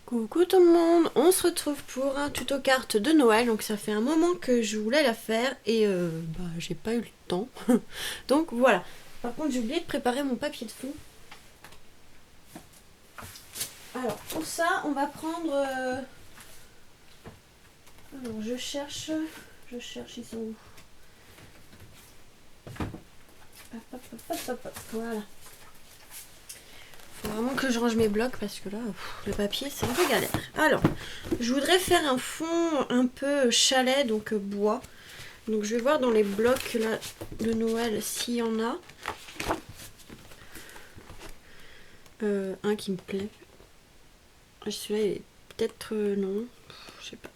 Coucou tout le monde, on se retrouve pour un tuto carte de Noël. Donc ça fait un moment que je voulais la faire et j'ai pas eu le temps. Donc voilà. Par contre j'ai oublié de préparer mon papier de fond. Alors pour ça on va prendre... Alors je cherche, ils sont où? Hop, voilà. Faut vraiment que je range mes blocs parce que là, le papier c'est un peu galère. Alors, je voudrais faire un fond un peu chalet, donc bois. Donc je vais voir dans les blocs là, de Noël s'il y en a. Un qui me plaît. Celui-là est peut-être non, je sais pas.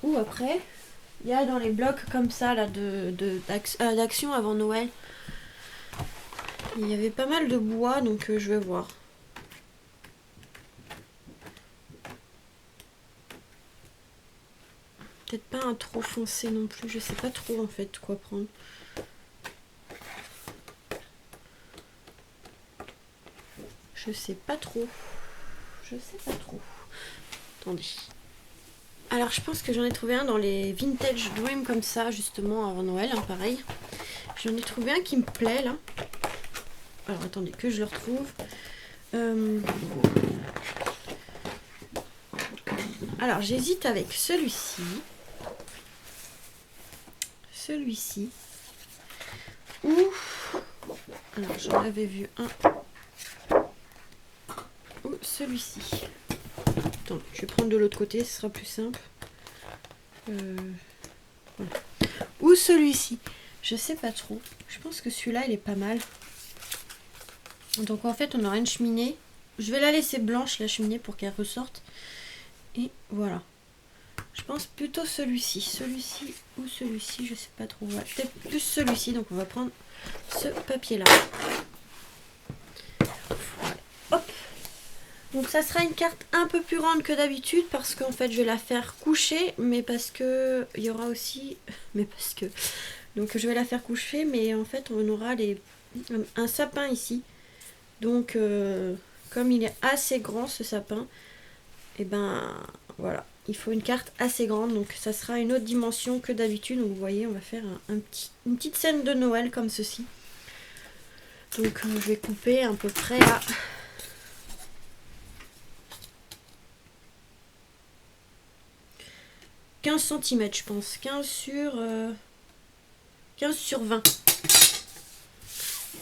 Ou après, il y a dans les blocs comme ça là d'action avant Noël. Il y avait pas mal de bois, donc je vais voir. Peut-être pas un trop foncé non plus, je sais pas trop en fait quoi prendre. Je sais pas trop. Attendez. Alors je pense que j'en ai trouvé un dans les Vintage Dream comme ça, justement avant Noël, hein, pareil. J'en ai trouvé un qui me plaît là. Alors attendez que je le retrouve. Alors j'hésite avec celui-ci. Ou... Alors j'en avais vu un. Ou celui-ci. Attends, je vais prendre de l'autre côté, ce sera plus simple. Voilà. Ou celui-ci. Je sais pas trop. Je pense que celui-là, il est pas mal. Donc en fait, on aura une cheminée. Je vais la laisser blanche, la cheminée, pour qu'elle ressorte. Et voilà. Je pense plutôt celui-ci. Celui-ci ou celui-ci, je sais pas trop. Ouais, peut-être plus celui-ci. Donc on va prendre ce papier-là. Voilà. Hop. Donc ça sera une carte un peu plus grande que d'habitude parce qu'en fait je vais la faire coucher, mais parce que il y aura aussi, donc je vais la faire coucher, mais en fait on aura un sapin ici. Donc comme il est assez grand ce sapin, et ben voilà, il faut une carte assez grande, donc ça sera une autre dimension que d'habitude. Donc vous voyez, on va faire une petite scène de Noël comme ceci. Donc je vais couper à peu près à 15 cm, je pense. 15 sur 20.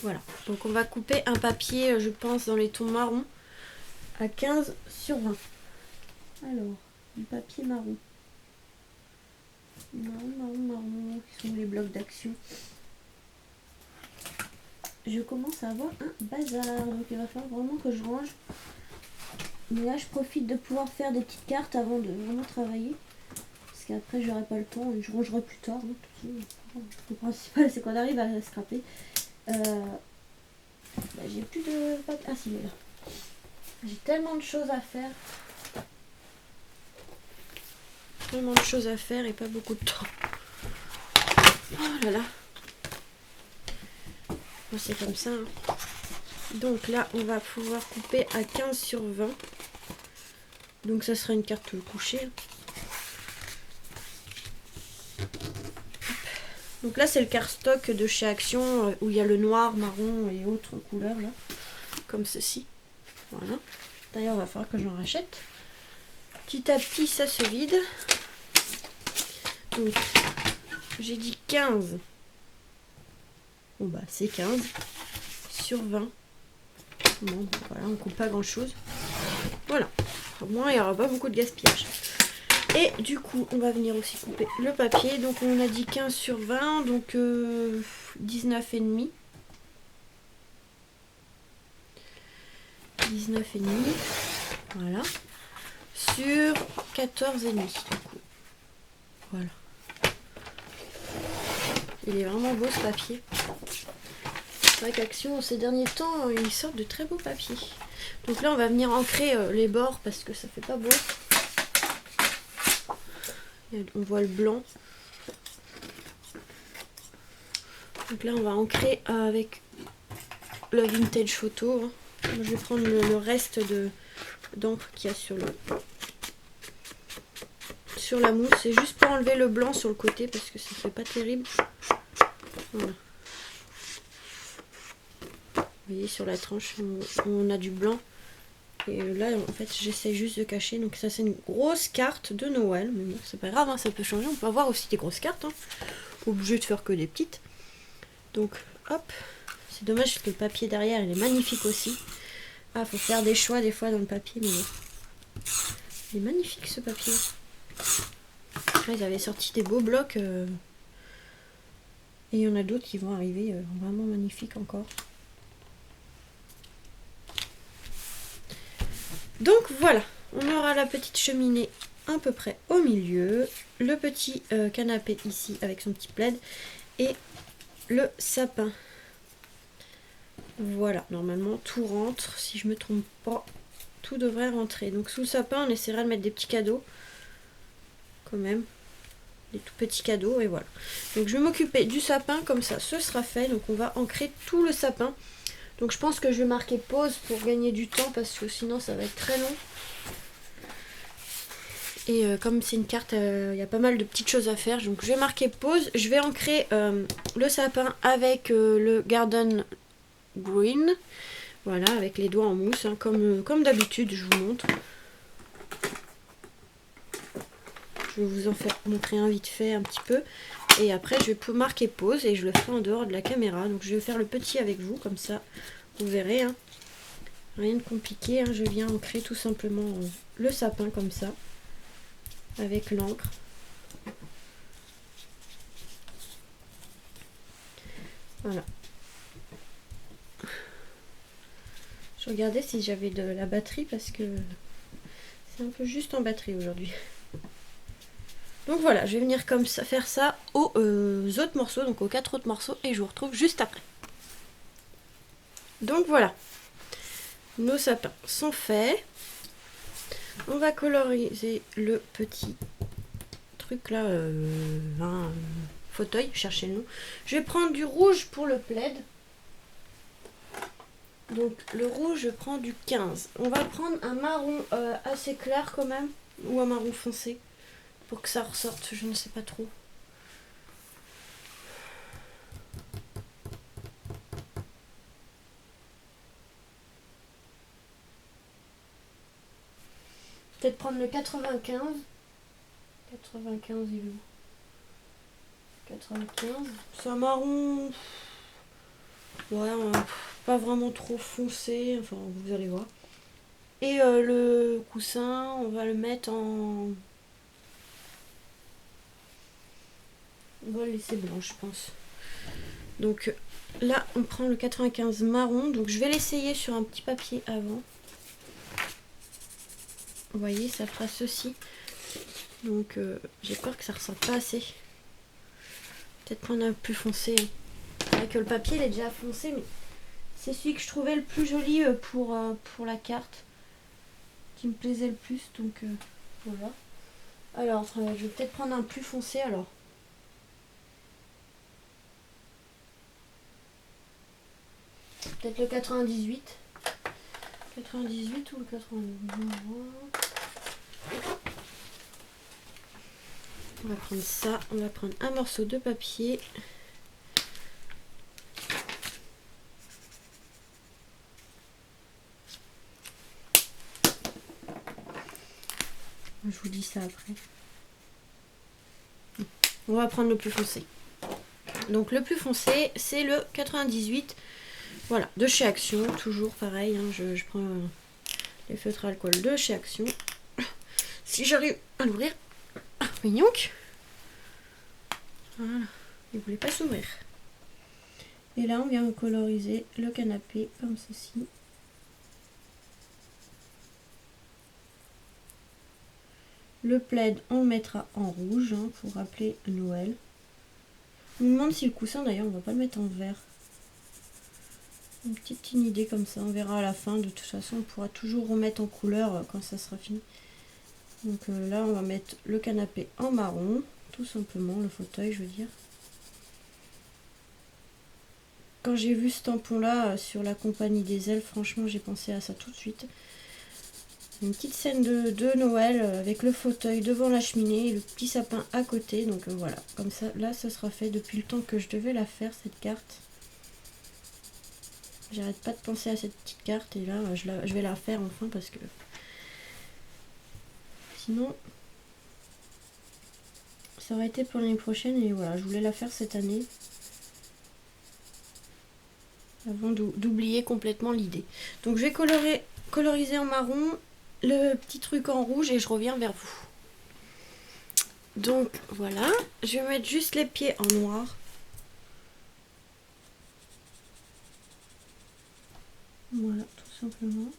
Voilà. Donc on va couper un papier, je pense, dans les tons marron à 15 sur 20. Alors, du papier marron. Marron. Qui sont les blocs d'action? Je commence à avoir un bazar. Donc il va falloir vraiment que je range. Mais là, je profite de pouvoir faire des petites cartes avant de vraiment travailler. Après j'aurai pas le temps et je rangerai plus tard, hein. Le principal c'est qu'on arrive à scraper. J'ai plus de papier. Ah si, il est là. J'ai tellement de choses à faire. Et pas beaucoup de temps. Oh là là. Bon, c'est comme ça, hein. Donc là on va pouvoir couper à 15 sur 20. Donc ça sera une carte couchée. Donc là c'est le cardstock de chez Action où il y a le noir, marron et autres couleurs là, comme ceci. Voilà. D'ailleurs il va falloir que j'en rachète. Petit à petit ça se vide. Donc j'ai dit 15. Bon bah c'est 15 sur 20. Bon voilà, on coupe pas grand chose. Voilà. Au moins il n'y aura pas beaucoup de gaspillage. Et du coup, on va venir aussi couper le papier. Donc on a dit 15 sur 20, donc 19,5. 19,5. Voilà. Sur 14,5 du coup. Voilà. Il est vraiment beau ce papier. C'est vrai qu'Action, ces derniers temps, ils sortent de très beaux papiers. Donc là, on va venir ancrer les bords parce que ça fait pas beau. On voit le blanc. Donc là on va ancrer avec le vintage photo. Je vais prendre le reste d'encre qu'il y a sur la mousse. C'est juste pour enlever le blanc sur le côté parce que ça fait pas terrible. Voilà. Vous voyez, sur la tranche, on a du blanc. Et là, en fait, j'essaie juste de cacher. Donc ça, c'est une grosse carte de Noël. Mais bon, c'est pas grave, hein, ça peut changer. On peut avoir aussi des grosses cartes. Hein. Obligé de faire que des petites. Donc, hop. C'est dommage parce que le papier derrière, il est magnifique aussi. Ah, faut faire des choix des fois dans le papier. Mais bon. Il est magnifique, ce papier. Là, ils avaient sorti des beaux blocs. Et il y en a d'autres qui vont arriver vraiment magnifiques encore. Donc voilà, on aura la petite cheminée à peu près au milieu, le petit canapé ici avec son petit plaid et le sapin. Voilà, normalement tout rentre, si je me trompe pas, tout devrait rentrer. Donc sous le sapin, on essaiera de mettre des petits cadeaux, quand même, des tout petits cadeaux et voilà. Donc je vais m'occuper du sapin, comme ça ce sera fait, donc on va ancrer tout le sapin. Donc je pense que je vais marquer pause pour gagner du temps parce que sinon ça va être très long. Et comme c'est une carte, il y a pas mal de petites choses à faire. Donc je vais marquer pause. Je vais ancrer le sapin avec le Garden Green. Voilà, avec les doigts en mousse, hein, comme d'habitude, je vous montre. Je vais vous en faire montrer un vite fait un petit peu. Et après, je vais marquer pause et je le ferai en dehors de la caméra. Donc je vais faire le petit avec vous, comme ça, vous verrez. Hein. Rien de compliqué, hein. Je viens ancrer tout simplement le sapin comme ça, avec l'encre. Voilà. Je regardais si j'avais de la batterie parce que c'est un peu juste en batterie aujourd'hui. Donc voilà, je vais venir comme ça, faire ça aux autres morceaux, donc aux 4 autres morceaux, et je vous retrouve juste après. Donc voilà, nos sapins sont faits. On va coloriser le petit truc là, un fauteuil, cherchez le nom. Je vais prendre du rouge pour le plaid. Donc le rouge, je prends du 15. On va prendre un marron assez clair quand même, ou un marron foncé, pour que ça ressorte, je ne sais pas trop. Peut-être prendre le 95. 95, il est où? 95. C'est un marron... Ouais, pas vraiment trop foncé, enfin vous allez voir. Et le coussin, on va le mettre en... On va le laisser blanc, je pense. Donc là, on prend le 95 marron. Donc je vais l'essayer sur un petit papier avant. Vous voyez, ça fera ceci. Donc j'ai peur que ça ne ressorte pas assez. Peut-être prendre un plus foncé. Hein. C'est vrai que le papier, il est déjà foncé, mais c'est celui que je trouvais le plus joli pour la carte. Qui me plaisait le plus. Donc voilà. Alors, je vais peut-être prendre un plus foncé alors. Peut-être le 98. 98 ou le 99. On va prendre ça. On va prendre un morceau de papier. Je vous dis ça après. On va prendre le plus foncé. Donc le plus foncé, c'est le 98. Voilà, de chez Action, toujours pareil. Hein, je prends les feutres à alcool de chez Action. Si j'arrive à l'ouvrir. Ah, mignon. Voilà, il ne voulait pas s'ouvrir. Et là, on vient coloriser le canapé comme ceci. Le plaid, on le mettra en rouge hein, pour rappeler Noël. Je me demande si le coussin, d'ailleurs, on va pas le mettre en vert. Une petite idée comme ça, on verra à la fin. De toute façon, on pourra toujours remettre en couleur quand ça sera fini. Donc là, on va mettre le canapé en marron, tout simplement, le fauteuil, je veux dire. quand j'ai vu ce tampon là sur la compagnie des elfes, franchement j'ai pensé à ça tout de suite. Une petite scène de Noël avec le fauteuil devant la cheminée et le petit sapin à côté. Donc voilà, comme ça, là ce sera fait depuis le temps que je devais la faire cette carte. J'arrête pas de penser à cette petite carte et là je vais la faire enfin parce que sinon ça aurait été pour l'année prochaine et voilà, je voulais la faire cette année avant d'oublier complètement l'idée. Donc je vais coloriser en marron le petit truc en rouge et je reviens vers vous. Donc voilà, je vais mettre juste les pieds en noir. Voilà, tout simplement.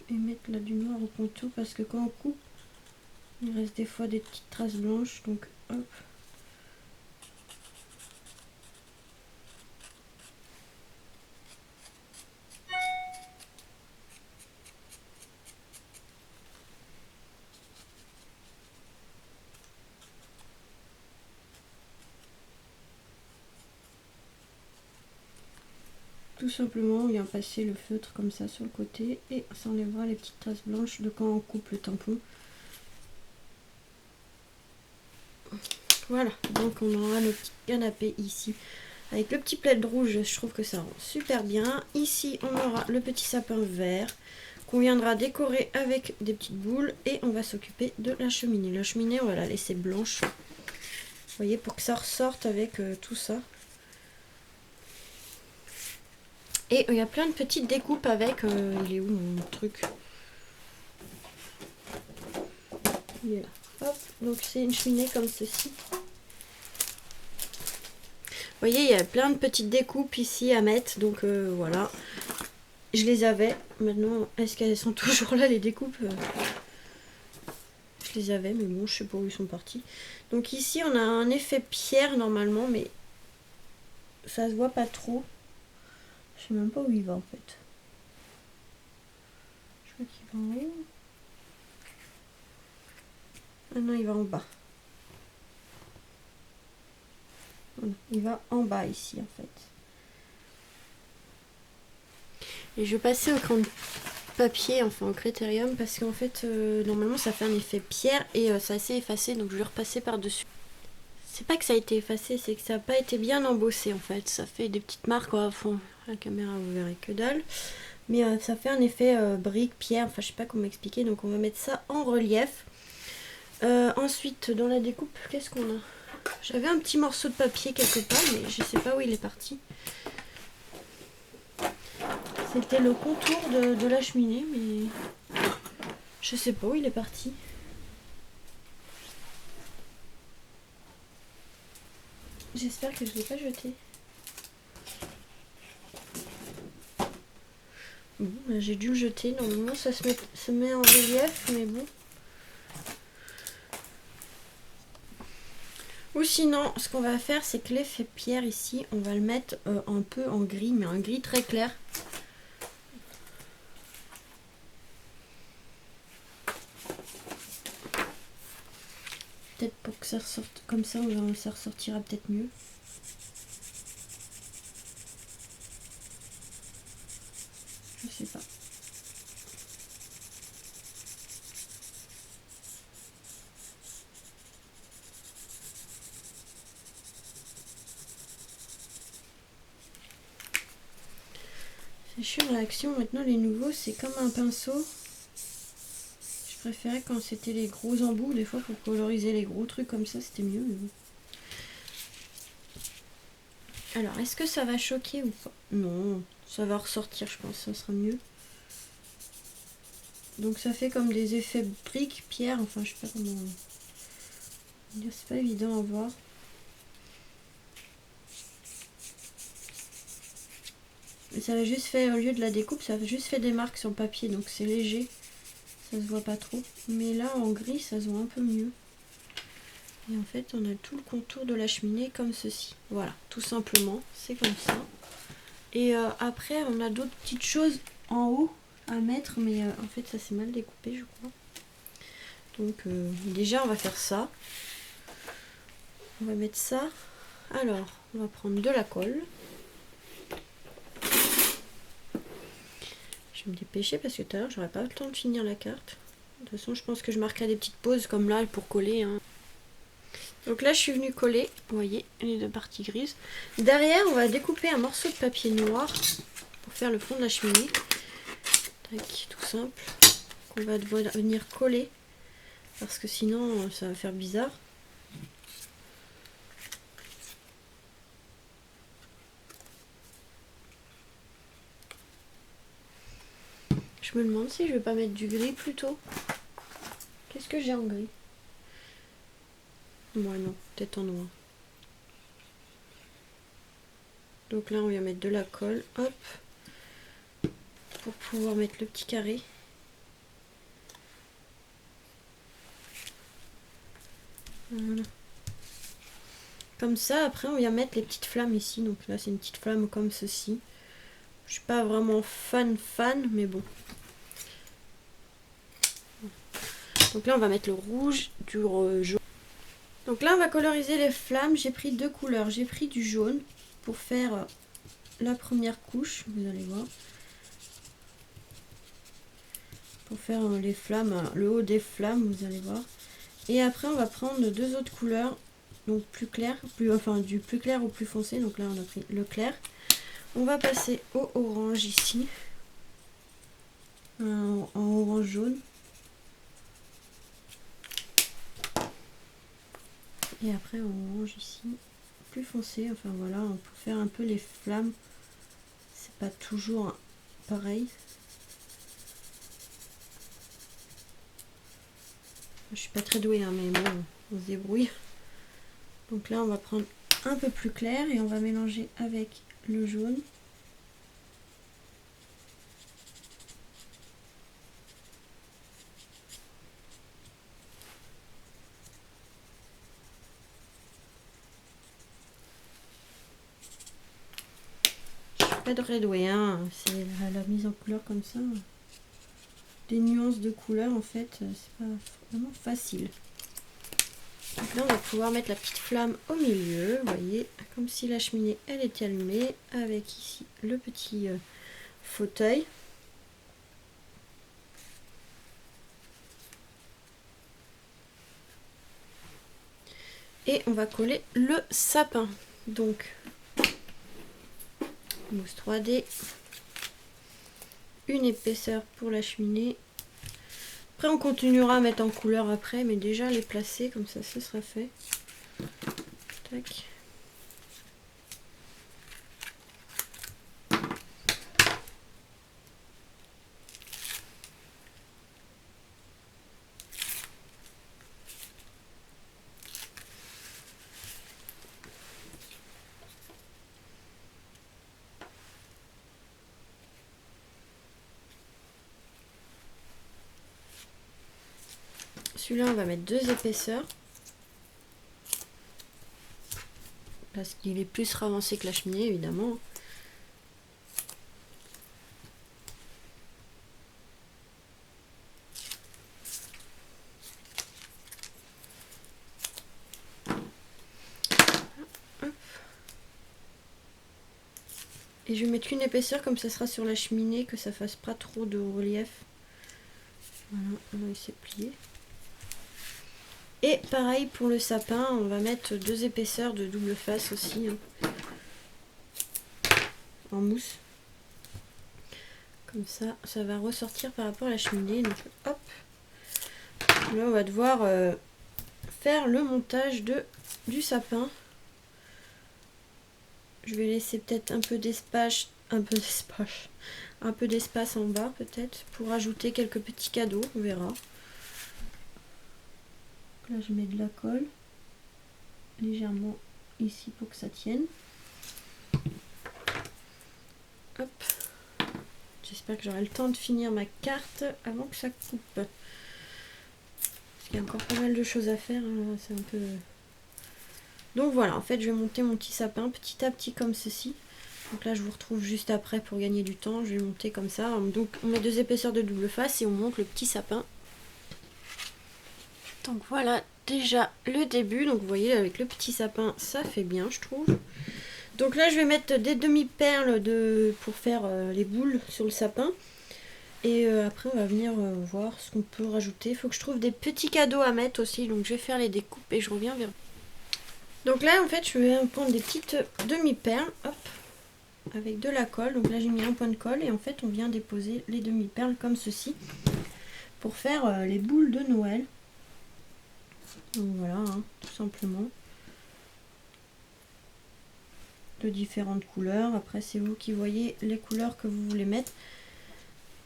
Et mettre là du noir au contour parce que quand on coupe, il reste des fois des petites traces blanches. Donc hop. Tout simplement, on vient passer le feutre comme ça sur le côté et ça enlèvera les petites traces blanches de quand on coupe le tampon. Voilà, donc on aura nos petits canapés ici. Avec le petit plaid rouge, je trouve que ça rend super bien. Ici, on aura le petit sapin vert qu'on viendra décorer avec des petites boules. Et on va s'occuper de la cheminée. La cheminée, on va la laisser blanche. Vous voyez, pour que ça ressorte avec tout ça. Et il y a plein de petites découpes avec... il est où mon truc? Il est là. Hop, donc c'est une cheminée comme ceci. Vous voyez, il y a plein de petites découpes ici à mettre. Donc voilà. Je les avais. Maintenant, est-ce qu'elles sont toujours là les découpes? Je les avais, mais bon, je sais pas où ils sont partis. Donc ici, on a un effet pierre normalement, mais ça se voit pas trop. Je sais même pas où il va en fait. Je crois qu'il va en haut. Ah non, il va en bas. Il va en bas ici en fait. Et je vais passer au crayon de papier, enfin au critérium, parce qu'en fait normalement ça fait un effet pierre et c'est assez effacé, donc je vais repasser par dessus. C'est pas que ça a été effacé, c'est que ça n'a pas été bien embossé en fait. Ça fait des petites marques au fond. La caméra vous verrez que dalle. Mais ça fait un effet brique, pierre, enfin je sais pas comment expliquer. Donc on va mettre ça en relief. Ensuite dans la découpe, qu'est-ce qu'on a? J'avais un petit morceau de papier quelque part, mais je sais pas où il est parti. C'était le contour de la cheminée, mais je sais pas où il est parti. J'espère que je ne l'ai pas jeté. Bon, bah, j'ai dû le jeter. Normalement, ça se met en relief, mais bon. Ou sinon, ce qu'on va faire, c'est que l'effet pierre ici, on va le mettre un peu en gris, mais un gris très clair. Peut-être pour que ça ressorte comme ça, ça ressortira peut-être mieux. Je sais pas. C'est chiant l'action. Maintenant, les nouveaux, c'est comme un pinceau. Je préférais quand c'était les gros embouts. Des fois, pour coloriser les gros trucs comme ça, c'était mieux. Mais bon. Alors, est-ce que ça va choquer ou pas? Non, ça va ressortir, je pense. Ça sera mieux. Donc, ça fait comme des effets briques, pierre. Enfin, je sais pas comment dire. C'est pas évident à voir. Mais ça a juste fait, au lieu de la découpe, ça a juste fait des marques sur le papier. Donc, c'est léger. Ça se voit pas trop. Mais là, en gris, ça se voit un peu mieux. Et en fait, on a tout le contour de la cheminée comme ceci. Voilà, tout simplement, c'est comme ça. Et après, on a d'autres petites choses en haut à mettre, mais en fait, ça s'est mal découpé, je crois. Donc, déjà, on va faire ça. On va mettre ça. Alors, on va prendre de la colle. Je vais me dépêcher parce que tout à l'heure, j'aurais pas le temps de finir la carte. De toute façon, je pense que je marquerai des petites pauses comme là pour coller. Hein. Donc là, je suis venue coller, vous voyez, les deux parties grises. Derrière, on va découper un morceau de papier noir pour faire le fond de la cheminée. Tac, tout simple. On va devoir venir coller parce que sinon, ça va faire bizarre. Je me demande si je vais pas mettre du gris plutôt. Qu'est-ce que j'ai en gris? Moi non, peut-être en noir. Donc là on vient mettre de la colle, hop, pour pouvoir mettre le petit carré. Voilà. Comme ça, après on vient mettre les petites flammes ici. Donc là c'est une petite flamme comme ceci. Je suis pas vraiment fan, mais bon. Donc là on va mettre le rouge, du jaune. Donc là on va coloriser les flammes. J'ai pris deux couleurs. J'ai pris du jaune pour faire la première couche, vous allez voir. Pour faire les flammes, le haut des flammes, vous allez voir. Et après on va prendre deux autres couleurs, donc plus clair, enfin du plus clair au plus foncé. Donc là on a pris le clair. On va passer au orange ici, en orange jaune. Et après en orange ici, plus foncé. Enfin voilà, on peut faire un peu les flammes. C'est pas toujours pareil. Je suis pas très douée, hein, mais bon, on se débrouille. Donc là, on va prendre un peu plus clair et on va mélanger avec le jaune. Je suis pas très douée, hein. C'est la mise en couleur comme ça. Des nuances de couleurs, en fait, c'est pas vraiment facile. Donc là, on va pouvoir mettre la petite flamme au milieu, vous voyez, comme si la cheminée, elle était allumée, avec ici le petit fauteuil. Et on va coller le sapin. Donc, mousse 3D, une épaisseur pour la cheminée. Après, on continuera à mettre en couleur après, mais déjà les placer, comme ça, ce sera fait. Tac. Celui-là, on va mettre deux épaisseurs. Parce qu'il est plus ravancé que la cheminée, évidemment. Hop. Et je vais mettre une épaisseur, comme ça sera sur la cheminée, que ça fasse pas trop de relief. Voilà, on va essayer de plier. Et pareil pour le sapin, on va mettre deux épaisseurs de double face aussi, hein, en mousse. Comme ça, ça va ressortir par rapport à la cheminée. Donc hop, là on va devoir faire le montage du sapin. Je vais laisser peut-être un peu d'espace en bas peut-être pour ajouter quelques petits cadeaux, on verra. Là je mets de la colle légèrement ici pour que ça tienne. Hop. J'espère que j'aurai le temps de finir ma carte avant que ça coupe. Parce qu'il y a encore pas mal de choses à faire, hein, c'est un peu... Donc voilà, en fait je vais monter mon petit sapin petit à petit comme ceci. Donc là je vous retrouve juste après pour gagner du temps. Je vais monter comme ça. Donc on met deux épaisseurs de double face et on monte le petit sapin. Donc voilà déjà le début. Donc vous voyez avec le petit sapin ça fait bien je trouve. Donc là je vais mettre des demi-perles pour faire les boules sur le sapin. Et après on va venir voir ce qu'on peut rajouter. Il faut que je trouve des petits cadeaux à mettre aussi. Donc je vais faire les découpes et je reviens vers vous. Donc là en fait je vais prendre des petites demi-perles. Hop. Avec de la colle. Donc là j'ai mis un point de colle. Et en fait on vient déposer les demi-perles comme ceci. Pour faire les boules de Noël. Donc voilà, hein, tout simplement. De différentes couleurs. Après c'est vous qui voyez les couleurs que vous voulez mettre.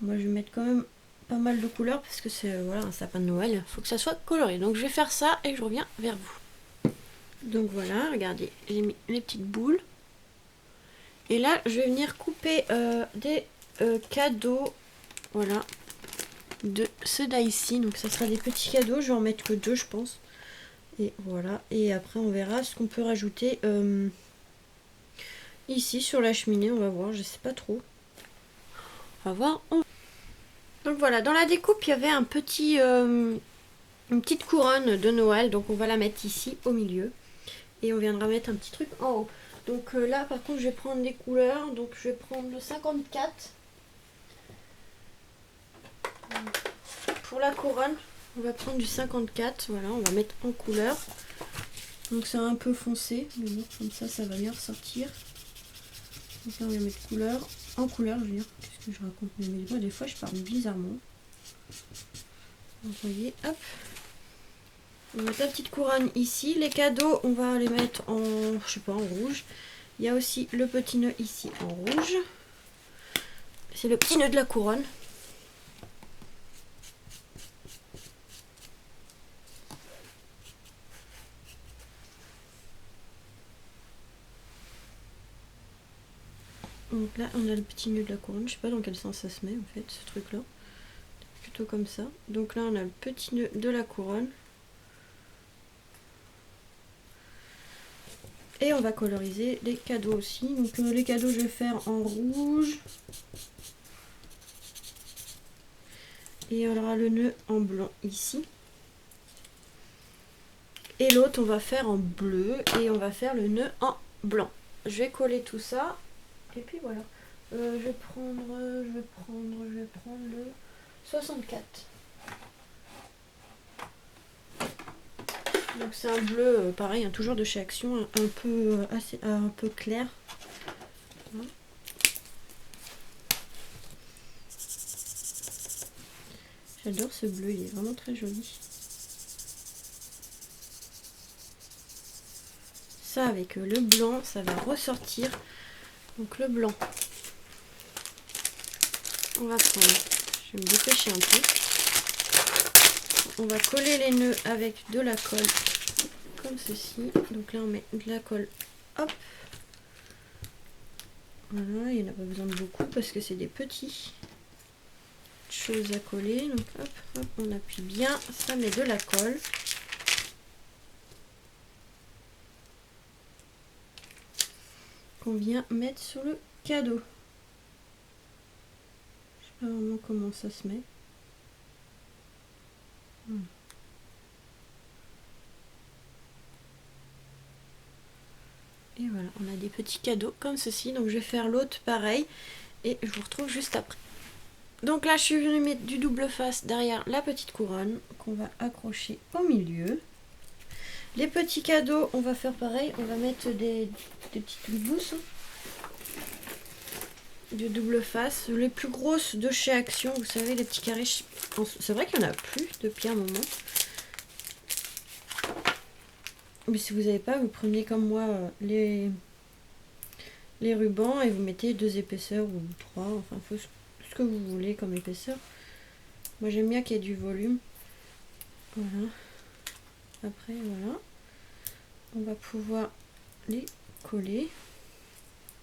Moi je vais mettre quand même pas mal de couleurs parce que c'est voilà, un sapin de Noël. Il faut que ça soit coloré. Donc je vais faire ça et je reviens vers vous. Donc voilà, regardez, j'ai mis les petites boules. Et là je vais venir couper des cadeaux. Voilà. De ceux-là ici. Donc ça sera des petits cadeaux. Je vais en mettre que 2 je pense. Et voilà. Et après on verra ce qu'on peut rajouter ici sur la cheminée. On va voir. Je sais pas trop. On va voir. Donc voilà. Dans la découpe il y avait un petit, une petite couronne de Noël. Donc on va la mettre ici au milieu. Et on viendra mettre un petit truc en haut. Donc là par contre je vais prendre les couleurs. Donc je vais prendre le 54. Pour la couronne, on va prendre du 54. Voilà, on va mettre en couleur. Donc c'est un peu foncé, mais bon, comme ça, ça va bien ressortir. Donc là, on va mettre couleur, en couleur, je veux dire. Qu'est-ce que je raconte? Mais moi, des fois, je parle bizarrement. Vous voyez, hop. On va mettre la petite couronne ici. Les cadeaux, on va les mettre en, je sais pas, en rouge. Il y a aussi le petit nœud ici en rouge. C'est le petit nœud de la couronne. Donc là on a le petit nœud de la couronne, je sais pas dans quel sens ça se met en fait ce truc là, plutôt comme ça. Donc là on a le petit nœud de la couronne. Et on va coloriser les cadeaux aussi. Donc les cadeaux je vais faire en rouge. Et on aura le nœud en blanc ici. Et l'autre on va faire en bleu et on va faire le nœud en blanc. Je vais coller tout ça. Et puis voilà. Je vais prendre le 64. Donc c'est un bleu pareil, hein, toujours de chez Action, un peu un peu clair. Voilà. J'adore ce bleu, il est vraiment très joli. Ça avec le blanc, ça va ressortir. Donc le blanc, on va prendre, je vais me dépêcher un peu. On va coller les nœuds avec de la colle, comme ceci. Donc là on met de la colle, hop. Voilà, il n'y en a pas besoin de beaucoup parce que c'est des petites choses à coller. Donc hop, hop, on appuie bien, ça met de la colle. Qu'on vient mettre sur le cadeau. Je sais pas vraiment comment ça se met. Et voilà, on a des petits cadeaux comme ceci. Donc je vais faire l'autre pareil. Et je vous retrouve juste après. Donc là, je suis venue mettre du double face derrière la petite couronne qu'on va accrocher au milieu. Les petits cadeaux, on va faire pareil. On va mettre des petites gousses de double face. Les plus grosses de chez Action, vous savez, les petits carrés. C'est vrai qu'il n'y en a plus depuis un moment. Mais si vous n'avez pas, vous prenez comme moi les rubans et vous mettez 2 épaisseurs ou 3. Enfin, faut ce que vous voulez comme épaisseur. Moi, j'aime bien qu'il y ait du volume. Voilà. Après, voilà. On va pouvoir les coller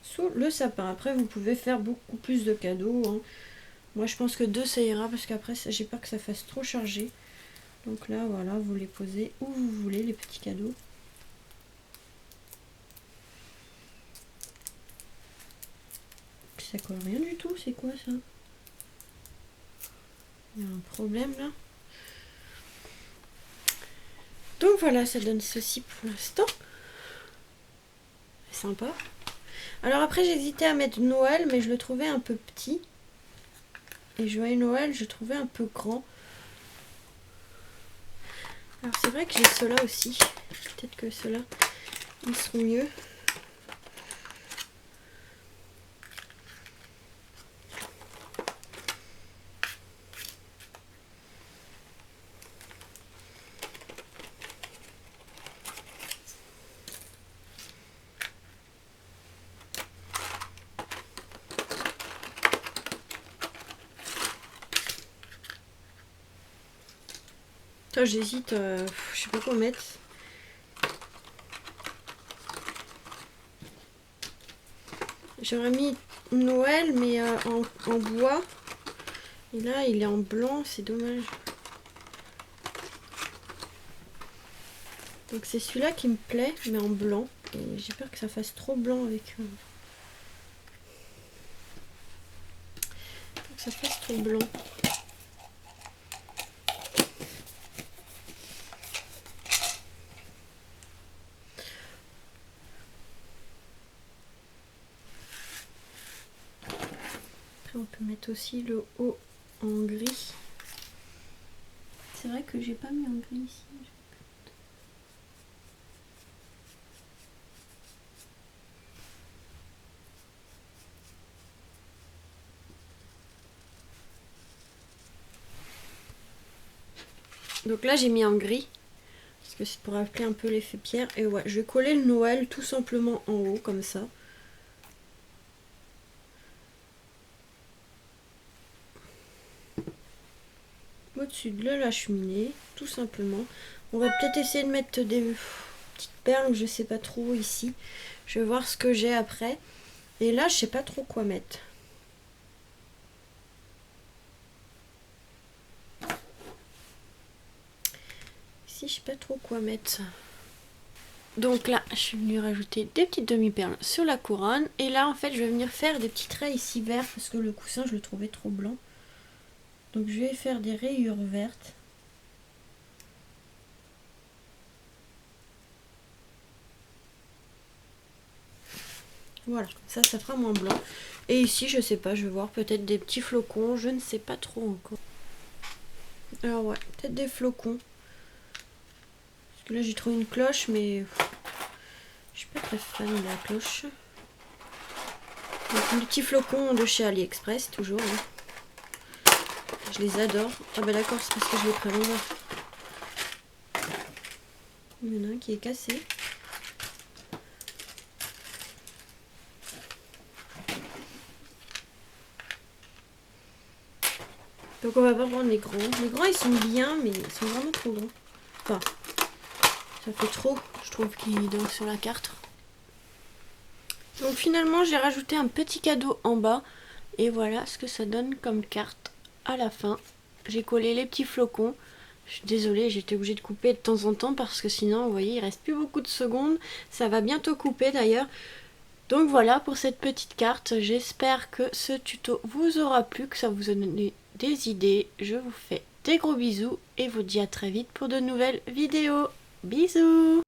sous le sapin. Après, vous pouvez faire beaucoup plus de cadeaux. Hein. Moi, je pense que 2, ça ira parce qu'après, j'ai peur que ça fasse trop chargé. Donc là, voilà, vous les posez où vous voulez, les petits cadeaux. Ça colle rien du tout, c'est quoi ça? Il y a un problème là. Donc voilà, ça donne ceci pour l'instant. C'est sympa. Alors après, j'hésitais à mettre Noël, mais je le trouvais un peu petit. Et Joyeux Noël, je trouvais un peu grand. Alors c'est vrai que j'ai ceux-là aussi. Peut-être que ceux-là, ils seront mieux. J'hésite, je sais pas quoi mettre. J'aurais mis Noël, mais en bois. Et là, il est en blanc, c'est dommage. Donc c'est celui-là qui me plaît, mais en blanc. Et j'ai peur que ça fasse trop blanc avec... que ça fasse trop blanc. On peut mettre aussi le haut en gris. C'est vrai que j'ai pas mis en gris ici. Donc là j'ai mis en gris. Parce que c'est pour appeler un peu l'effet pierre. Et ouais, je vais coller le Noël tout simplement en haut comme ça. Au-dessus de la cheminée, tout simplement. On va peut-être essayer de mettre des petites perles, je sais pas trop ici. Je vais voir ce que j'ai après. Et là, je sais pas trop quoi mettre. Ici, je sais pas trop quoi mettre. Donc là, je suis venue rajouter des petites demi-perles sur la couronne. Et là, en fait, je vais venir faire des petits traits ici verts parce que le coussin, je le trouvais trop blanc. Donc je vais faire des rayures vertes. Voilà, ça fera moins blanc. Et ici, je sais pas, je vais voir peut-être des petits flocons, je ne sais pas trop encore. Alors ouais, peut-être des flocons. Parce que là, j'ai trouvé une cloche, mais je suis pas très fan de la cloche. Donc, des petits flocons de chez AliExpress, toujours. Hein. Je les adore. Ah bah d'accord, c'est parce que je l'ai pris à l'envers. Il y en a un qui est cassé. Donc on va pas prendre les grands. Les grands ils sont bien, mais ils sont vraiment trop grands. Enfin, ça fait trop, je trouve, qu'ils dansent sur la carte. Donc finalement j'ai rajouté un petit cadeau en bas. Et voilà ce que ça donne comme carte à la fin. J'ai collé les petits flocons. Je suis désolée, j'étais obligée de couper de temps en temps parce que sinon, vous voyez, il reste plus beaucoup de secondes. Ça va bientôt couper d'ailleurs. Donc voilà pour cette petite carte. J'espère que ce tuto vous aura plu, que ça vous a donné des idées. Je vous fais des gros bisous et vous dis à très vite pour de nouvelles vidéos. Bisous!